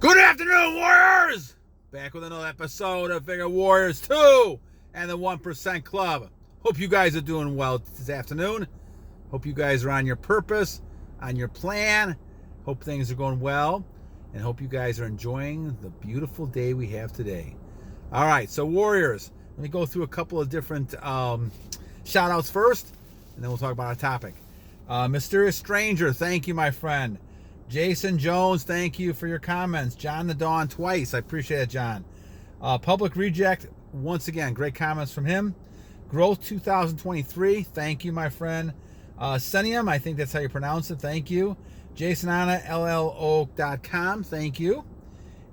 Good afternoon, Warriors! Back with another episode of Vigor Warriors 2 and the 1% Club. Hope you guys are doing well this afternoon. Hope you guys are on your purpose, on your plan. Hope things are going well. And hope you guys are enjoying the beautiful day we have today. All right, so Warriors, let me go through a couple of different shout-outs first, and then we'll talk about our topic. Mysterious Stranger, thank you, my friend. Jason Jones, thank you for your comments. Jon the Dawn twice. I appreciate it, John. Public Reject, once again, great comments from him. Growth 2023, thank you, my friend. Senium, I think that's how you pronounce it. Thank you. Jason Anna, LLO.com, thank you.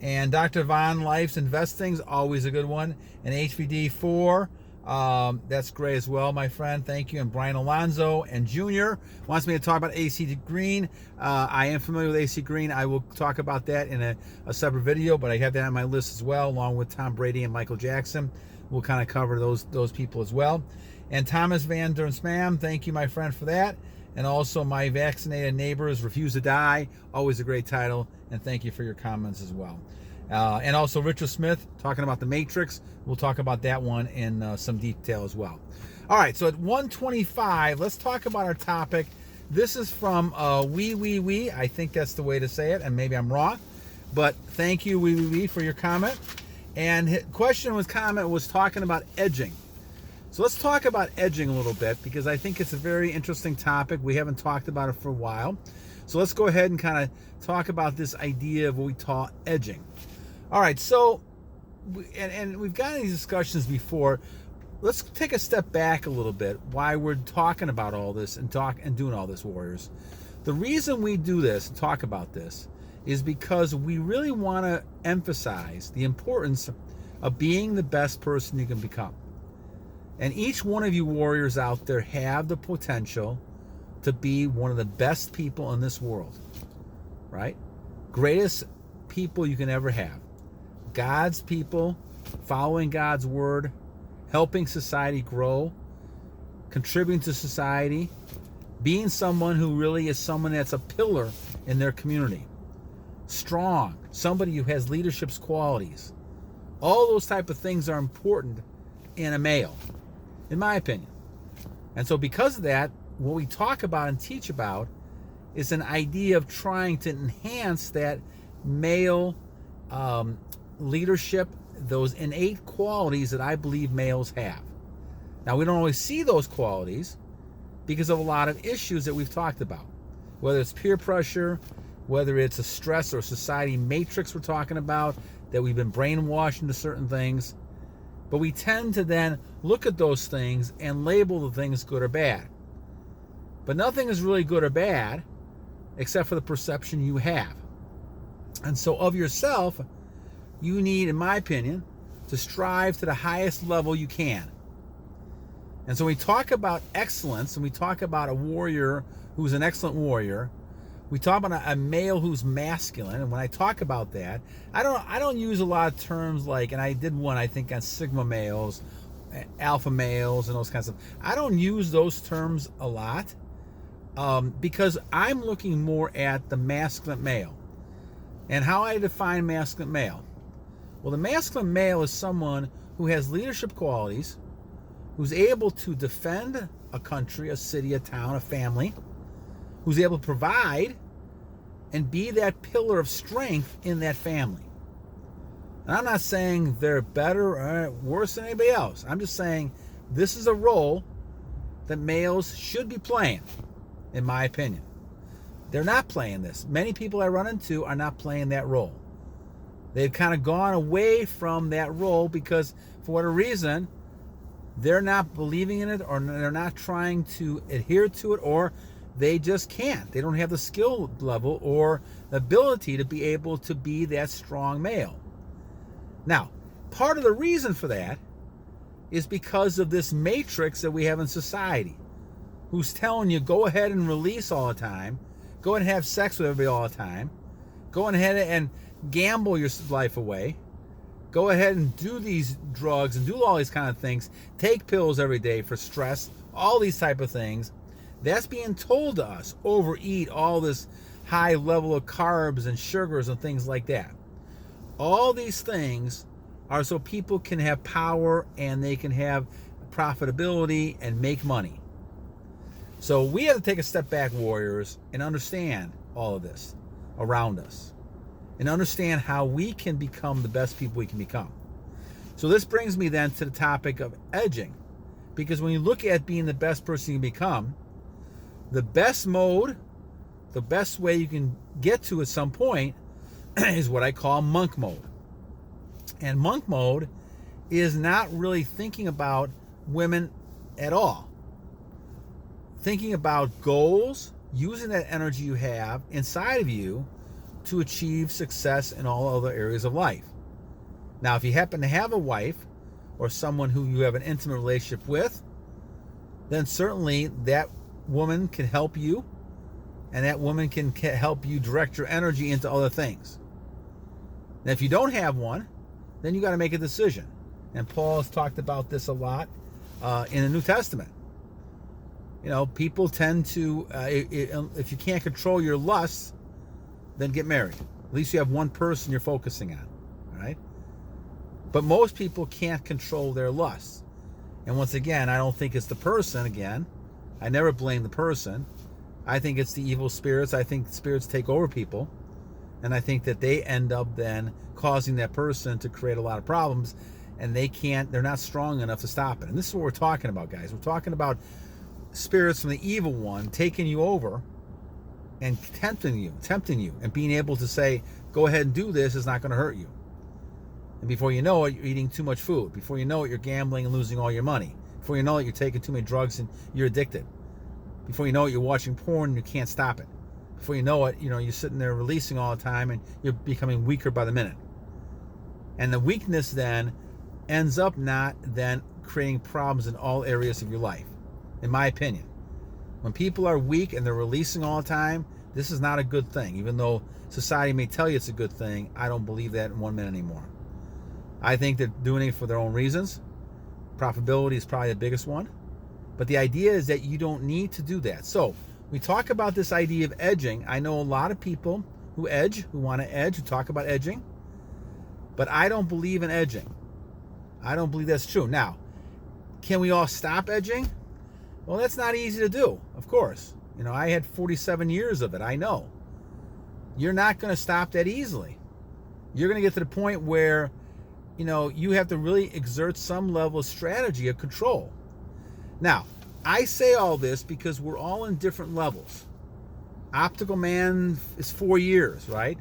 And Dr. Von Life's Investing's always a good one. And HVD4, that's great as well, my friend. Thank you. And Brian Alonso and Junior wants me to talk about AC Green. I am familiar with AC Green. I will talk about that in a separate video, but I have that on my list as well, along with Tom Brady and Michael Jackson. We'll kind of cover those people as well. And Thomas Van Der Sman, thank you, my friend, for that. And also my Vaccinated Neighbors, Refuse to Die, always a great title. And thank you for your comments as well. And also Richard Smith talking about the Matrix. We'll talk about that one in some detail as well. All right, so at 125, let's talk about our topic. This is from Wewewe. I think that's the way to say it, and maybe I'm wrong. But thank you, Wewewe, for your comment. And his comment was talking about edging. So let's talk about edging a little bit, because I think it's a very interesting topic. We haven't talked about it for a while. So let's go ahead and kind of talk about this idea of what we call edging. All right, so, and we've gotten these discussions before. Let's take a step back a little bit, why we're talking about all this and doing all this, Warriors. The reason we do this, talk about this, is because we really want to emphasize the importance of being the best person you can become. And each one of you Warriors out there have the potential to be one of the best people in this world, right? Greatest people you can ever have. God's people, following God's word, helping society grow, contributing to society, being someone who really is someone that's a pillar in their community. Strong, somebody who has leadership qualities. All those type of things are important in a male, in my opinion. And so because of that, what we talk about and teach about is an idea of trying to enhance that male leadership, those innate qualities that I believe males have. Now, we don't always see those qualities because of a lot of issues that we've talked about, whether it's peer pressure, whether it's a stress or society matrix we're talking about, that we've been brainwashed into certain things. But we tend to then look at those things and label the things good or bad. But nothing is really good or bad except for the perception you have. And so of yourself, you need, in my opinion, to strive to the highest level you can. And so we talk about excellence, and we talk about a warrior who's an excellent warrior. We talk about a male who's masculine. And when I talk about that, I don't use a lot of terms like, and I did one, I think, on sigma males, alpha males, and those kinds of stuff. I don't use those terms a lot because I'm looking more at the masculine male. And how I define masculine male. Well, the masculine male is someone who has leadership qualities, who's able to defend a country, a city, a town, a family, who's able to provide and be that pillar of strength in that family. And I'm not saying they're better or worse than anybody else. I'm just saying this is a role that males should be playing, in my opinion. They're not playing this. Many people I run into are not playing that role. They've kind of gone away from that role because, for whatever reason, they're not believing in it, or they're not trying to adhere to it, or they just can't. They don't have the skill level or the ability to be able to be that strong male. Now, part of the reason for that is because of this matrix that we have in society, who's telling you, go ahead and release all the time, go ahead and have sex with everybody all the time, go ahead and gamble your life away, go ahead and do these drugs and do all these kind of things, take pills every day for stress, all these type of things. That's being told to us. Overeat all this high level of carbs and sugars and things like that. All these things are so people can have power and they can have profitability and make money. So we have to take a step back, warriors, and understand all of this around us and understand how we can become the best people we can become. So this brings me then to the topic of edging, because when you look at being the best person you can become, the best mode, the best way you can get to at some point is what I call monk mode. And monk mode is not really thinking about women at all. Thinking about goals, using that energy you have inside of you to achieve success in all other areas of life. Now, if you happen to have a wife or someone who you have an intimate relationship with, then certainly that woman can help you, and that woman can help you direct your energy into other things. Now, if you don't have one, then you got to make a decision. And Paul has talked about this a lot in the New Testament. You know, people tend to, if you can't control your lusts, then get married. At least you have one person you're focusing on, right? But most people can't control their lusts. And once again, I don't think it's the person, again. I never blame the person. I think it's the evil spirits. I think spirits take over people. And I think that they end up then causing that person to create a lot of problems, and they're not strong enough to stop it. And this is what we're talking about, guys. We're talking about spirits from the evil one taking you over and tempting you, and being able to say, go ahead and do this, it's not going to hurt you. And before you know it, you're eating too much food. Before you know it, you're gambling and losing all your money. Before you know it, you're taking too many drugs and you're addicted. Before you know it, you're watching porn and you can't stop it. Before you know it, you're sitting there releasing all the time and you're becoming weaker by the minute. And the weakness then ends up not then creating problems in all areas of your life, in my opinion. When people are weak and they're releasing all the time, this is not a good thing. Even though society may tell you it's a good thing, I don't believe that in 1 minute anymore. I think they're doing it for their own reasons. Profitability is probably the biggest one. But the idea is that you don't need to do that. So we talk about this idea of edging. I know a lot of people who want to edge, who talk about edging. But I don't believe in edging. I don't believe that's true. Now, can we all stop edging? Well, that's not easy to do, of course. I had 47 years of it. I know. You're not going to stop that easily. You're going to get to the point where, you have to really exert some level of strategy of control. Now, I say all this because we're all in different levels. Optical man is 4 years, right?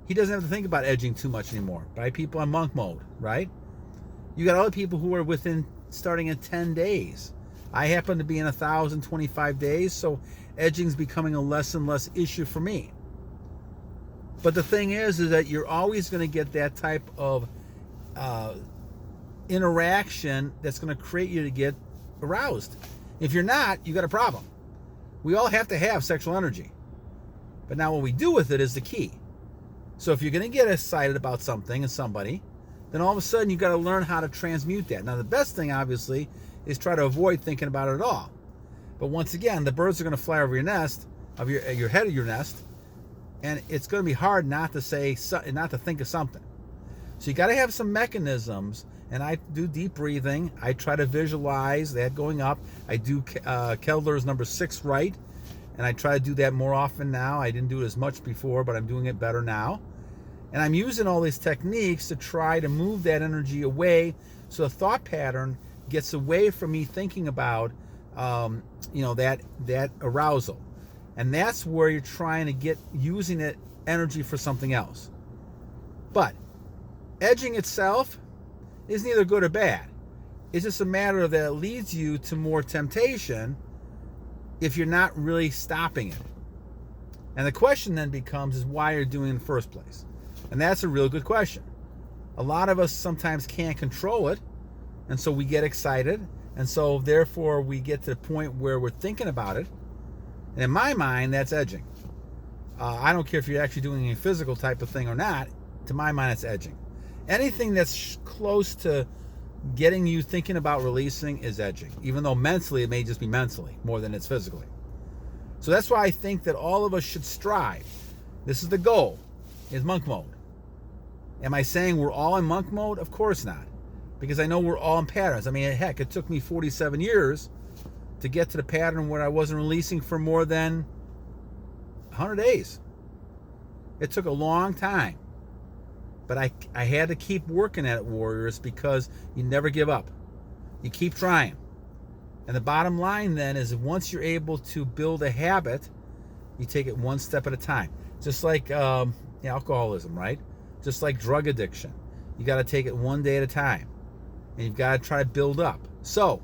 He doesn't have to think about edging too much anymore, right? People on monk mode, right? You got other people who are starting in 10 days. I happen to be in 1,025 days, so edging's becoming a less and less issue for me. But the thing is that you're always going to get that type of interaction that's going to create you to get aroused. If you're not, you got a problem. We all have to have sexual energy. But now what we do with it is the key. So if you're going to get excited about something and somebody, then all of a sudden you've got to learn how to transmute that. Now the best thing, obviously, is try to avoid thinking about it at all. But once again, the birds are going to fly over your nest, your head of your nest, and it's going to be hard not to think of something. So you got to have some mechanisms. And I do deep breathing. I try to visualize that going up. I do Keldler's number 6 right. And I try to do that more often now. I didn't do it as much before, but I'm doing it better now. And I'm using all these techniques to try to move that energy away so the thought pattern gets away from me thinking about, that arousal. And that's where you're trying to get using that energy for something else. But edging itself is neither good or bad. It's just a matter of that it leads you to more temptation if you're not really stopping it. And the question then becomes is why you're doing it in the first place. And that's a real good question. A lot of us sometimes can't control it, and so we get excited, and so therefore we get to the point where we're thinking about it. And in my mind, that's edging. I don't care if you're actually doing a physical type of thing or not. To my mind, it's edging. Anything that's close to getting you thinking about releasing is edging, even though mentally it may just be mentally more than it's physically. So that's why I think that all of us should strive. This is the goal, is monk mode. Am I saying we're all in monk mode? Of course not. Because I know we're all in patterns. I mean, heck, it took me 47 years to get to the pattern where I wasn't releasing for more than 100 days. It took a long time. But I had to keep working at it, warriors, because you never give up. You keep trying. And the bottom line then is once you're able to build a habit, you take it one step at a time. Just like alcoholism, right? Just like drug addiction. You got to take it one day at a time. And you've got to try to build up. So,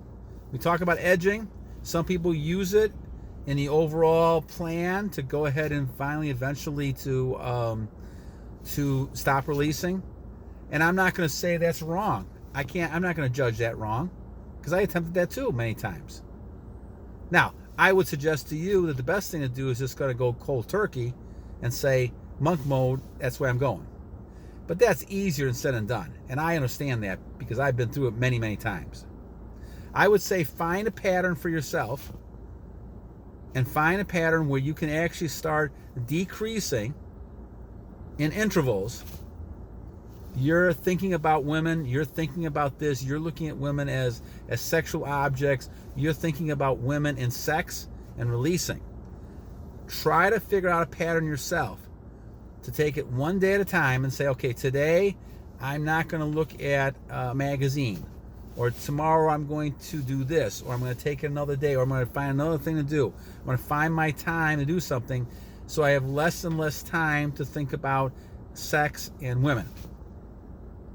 we talk about edging. Some people use it in the overall plan to go ahead and finally, eventually to stop releasing. And I'm not going to say that's wrong. I'm not going to judge that wrong, because I attempted that too many times. Now, I would suggest to you that the best thing to do is just got to go cold turkey and say, monk mode, that's where I'm going. But that's easier said than done. And I understand that because I've been through it many, many times. I would say find a pattern for yourself and find a pattern where you can actually start decreasing in intervals. You're thinking about women, you're thinking about this, you're looking at women as sexual objects, you're thinking about women in sex and releasing. Try to figure out a pattern yourself to take it one day at a time and say, okay, today I'm not going to look at a magazine, or tomorrow I'm going to do this, or I'm going to take another day, or I'm going to find another thing to do. I'm going to find my time to do something so I have less and less time to think about sex and women.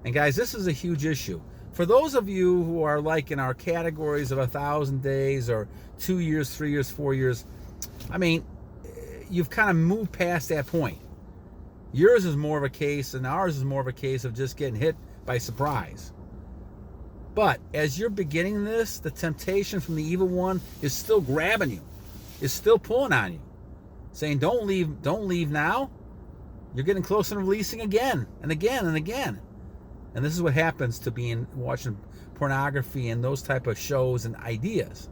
And guys, this is a huge issue. For those of you who are like in our categories of 1,000 days or 2 years, 3 years, 4 years, I mean, you've kind of moved past that point. Yours is more of a case, and ours is more of a case of just getting hit by surprise. But as you're beginning this, the temptation from the evil one is still grabbing you, is still pulling on you, saying, don't leave now. You're getting closer to releasing again and again and again. And this is what happens to watching pornography and those type of shows and ideas.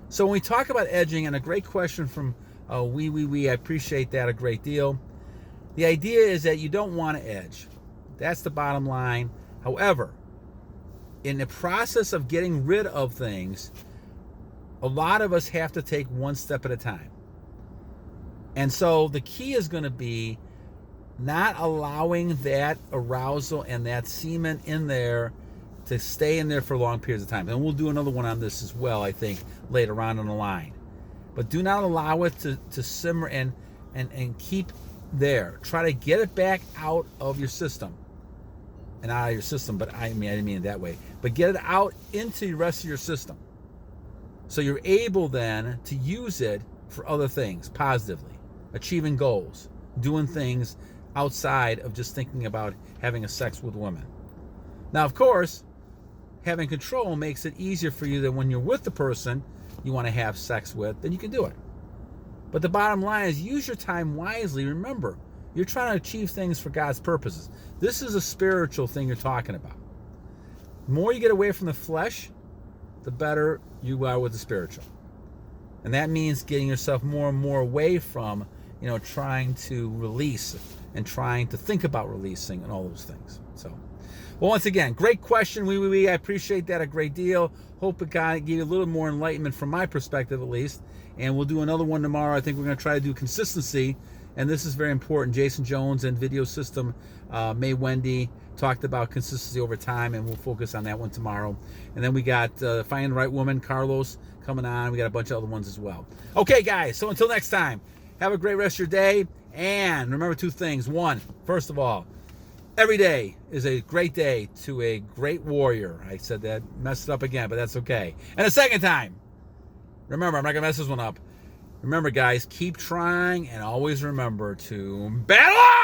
So when we talk about edging, and a great question from Wewewe, I appreciate that a great deal. The idea is that you don't want to edge. That's the bottom line. However, in the process of getting rid of things, a lot of us have to take one step at a time. And so the key is going to be not allowing that arousal and that semen in there to stay in there for long periods of time. And we'll do another one on this as well, I think, later on in the line. But do not allow it to simmer and keep there. Try to get it back out of your system. And out of your system, but I didn't mean it that way. But get it out into the rest of your system. So you're able then to use it for other things positively. Achieving goals. Doing things outside of just thinking about having a sex with women. Now, of course, having control makes it easier for you that when you're with the person you want to have sex with, then you can do it. But the bottom line is use your time wisely. Remember, you're trying to achieve things for God's purposes. This is a spiritual thing you're talking about. The more you get away from the flesh, the better you are with the spiritual. And that means getting yourself more and more away from, trying to release and trying to think about releasing and all those things. So, well, once again, great question, Wewewe. I appreciate that a great deal. Hope it gave you a little more enlightenment from my perspective, at least. And we'll do another one tomorrow. I think we're going to try to do consistency, and this is very important. Jason Jones and Video System, May Wendy, talked about consistency over time, and we'll focus on that one tomorrow. And then we got Finding the Right Woman, Carlos, coming on. We got a bunch of other ones as well. Okay, guys, so until next time, have a great rest of your day. And remember two things. One, first of all, every day is a great day to a great warrior. I said that, messed it up again, but that's okay. And the second time, remember, I'm not going to mess this one up. Remember, guys, keep trying and always remember to battle on!